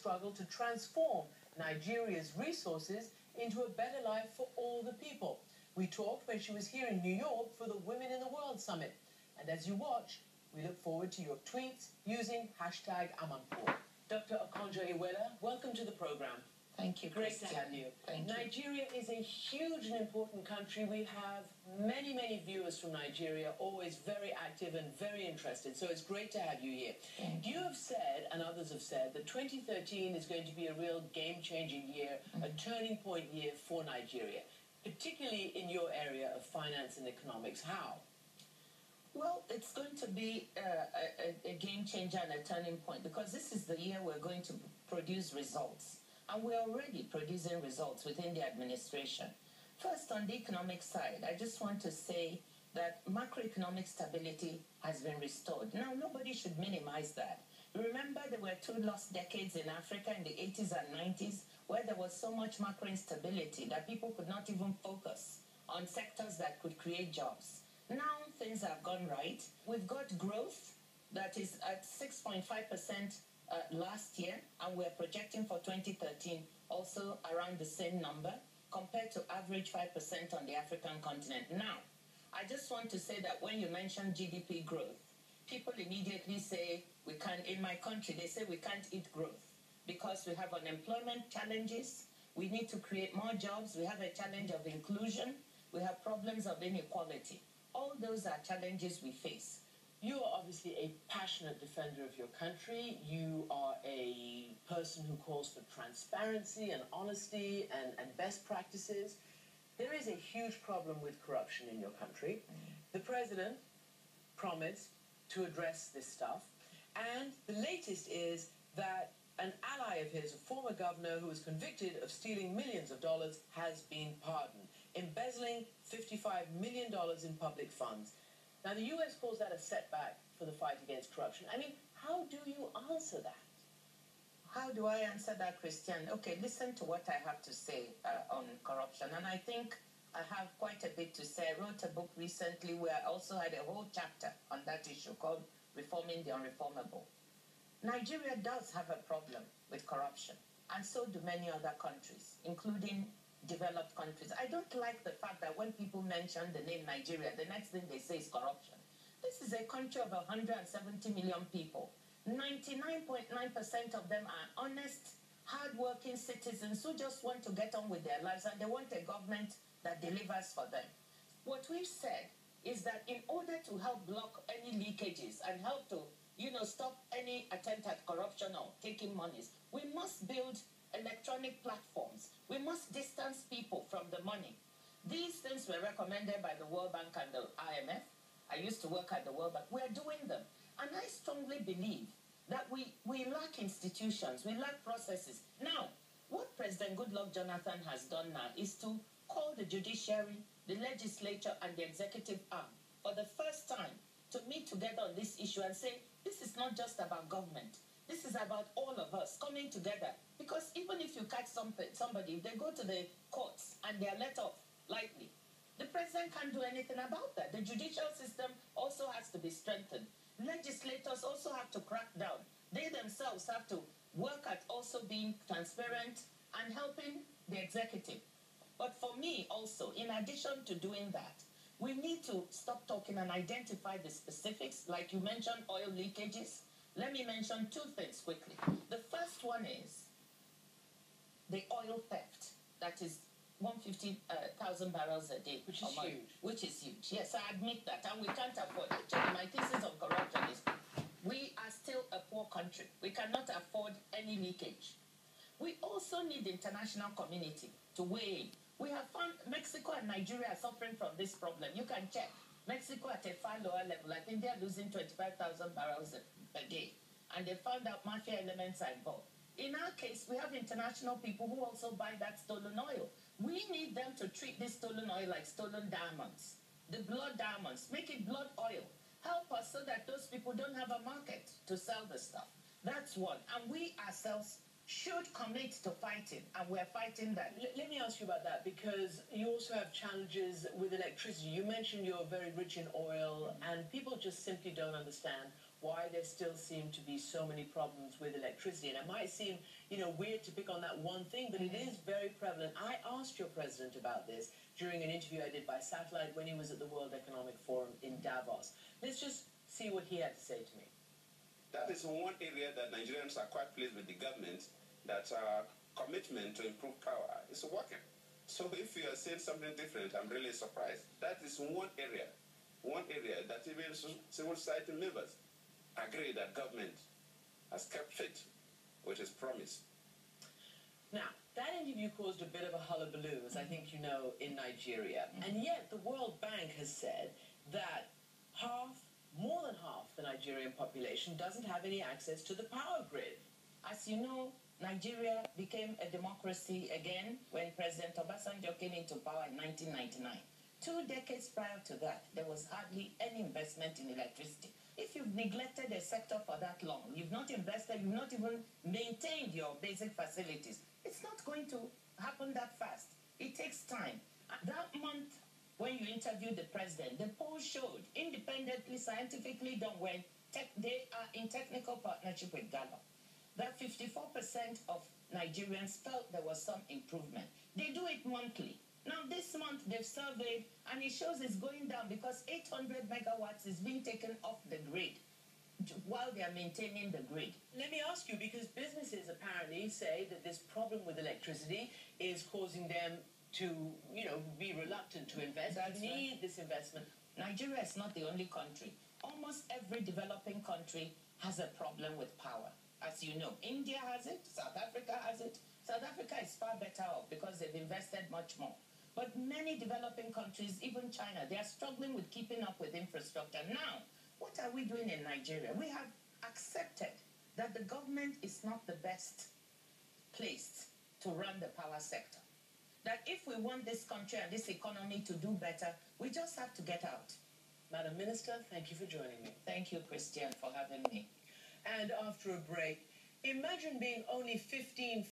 struggle to transform Nigeria's resources into a better life for all the people. We talked when she was here in New York for the Women in the World Summit. And as you watch, we look forward to your tweets using #Amanpour. Dr. Okonjo-Iweala, welcome to the program. Thank you, Great to have you. Thank you. Nigeria is a huge and important country. We have many, many viewers from Nigeria, always very active and very interested. So it's great to have you here. You have said, and others have said, that 2013 is going to be a real game-changing year, a turning point year for Nigeria, particularly in your area of finance and economics. How? Well, it's going to be a game changer and a turning point because this is the year we're going to produce results. And we're already producing results within the administration. First, on the economic side, I just want to say that macroeconomic stability has been restored. Now, nobody should minimize that. Remember, there were 2 lost decades in Africa in the 80s and 90s where there was so much macro instability that people could not even focus on sectors that could create jobs. Now, things have gone right. We've got growth that is at 6.5% last year, and we're projecting for 2013 also around the same number compared to average 5% on the African continent. Now, I just want to say that when you mention GDP growth, people immediately say we can't, in my country, they say we can't eat growth because we have unemployment challenges, we need to create more jobs, we have a challenge of inclusion, we have problems of inequality. All those are challenges we face. You are obviously a passionate defender of your country. You are a person who calls for transparency and honesty and best practices. There is a huge problem with corruption in your country. The president promised to address this stuff. And the latest is that an ally of his, a former governor who was convicted of stealing millions of dollars, has been pardoned, embezzling $55 million in public funds. Now, the U.S. calls that a setback for the fight against corruption. I mean, how do you answer that? How do I answer that, Christian? Okay, listen to what I have to say on corruption. And I think I have quite a bit to say. I wrote a book recently where I also had a whole chapter on that issue called Reforming the Unreformable. Nigeria does have a problem with corruption, and so do many other countries, including developed countries. I don't like the fact that when people mention the name Nigeria, the next thing they say is corruption. This is a country of 170 million people. 99.9% of them are honest, hard-working citizens who just want to get on with their lives, and they want a government that delivers for them. What we've said is that in order to help block any leakages and help to, stop any attempt at corruption or taking monies, we must build electronic platforms. We must distance people from the money. These things were recommended by the World Bank and the IMF. I used to work at the World Bank. We're doing them. And I strongly believe that we lack institutions, we lack processes. Now, what President Goodluck Jonathan has done now is to call the judiciary, the legislature, and the executive arm for the first time to meet together on this issue and say, this is not just about government. This is about all of us coming together. Because even if you catch somebody, if they go to the courts and they are let off lightly, the president can't do anything about that. The judicial system also has to be strengthened. Legislators also have to crack down. They themselves have to work at also being transparent and helping the executive. But for me also, in addition to doing that, we need to stop talking and identify the specifics. Like you mentioned, oil leakages. Let me mention 2 things quickly. The first one is the oil theft. That is 150,000 barrels a day. Which is huge. Which is huge. Yes, I admit that. And we can't afford it. Actually, my thesis on corruption is we are still a poor country. We cannot afford any leakage. We also need the international community to weigh in. We have found Mexico and Nigeria are suffering from this problem. You can check. Mexico at a far lower level. I think they're losing 25,000 barrels a day. And they found out mafia elements are involved. In our case, we have international people who also buy that stolen oil. We need them to treat this stolen oil like stolen diamonds. The blood diamonds. Make it blood oil. Help us so that those people don't have a market to sell the stuff. That's one. And we ourselves should commit to fighting, and we're fighting that. Let me ask you about that, because you also have challenges with electricity. You mentioned you're very rich in oil, and people just simply don't understand why there still seem to be so many problems with electricity. And it might seem, weird to pick on that one thing, but it is very prevalent. I asked your president about this during an interview I did by satellite when he was at the World Economic Forum in Davos. Let's just see what he had to say to me. That is one area that Nigerians are quite pleased with the government, that our commitment to improve power is working. So if you are saying something different, I'm really surprised. That is one area that even civil society members agree that government has kept faith with its promise. Now, that interview caused a bit of a hullabaloo, as I think you know, in Nigeria. And yet the World Bank has said that more than half the Nigerian population doesn't have any access to the power grid. As you know, Nigeria became a democracy again when President Obasanjo came into power in 1999. 2 decades prior to that, there was hardly any investment in electricity. If you've neglected a sector for that long, you've not invested, you've not even maintained your basic facilities, it's not going to happen that fast. It takes time. That month, when you interviewed the president, the polls showed, independently, scientifically done, when they are in technical partnership with govt, that 54% of Nigerians felt there was some improvement. They do it monthly. Now, this month, they've surveyed, and it shows it's going down because 800 megawatts is being taken off the grid while they are maintaining the grid. Let me ask you, because businesses apparently say that this problem with electricity is causing them to, be reluctant to invest. That's need this investment. Nigeria is not the only country. Almost every developing country has a problem with power. As you know, India has it, South Africa has it. South Africa is far better off because they've invested much more. But many developing countries, even China, they are struggling with keeping up with infrastructure. Now, what are we doing in Nigeria? We have accepted that the government is not the best placed to run the power sector. That if we want this country and this economy to do better, we just have to get out. Madam Minister, thank you for joining me. Thank you, Christian, for having me. And after a break, imagine being only 15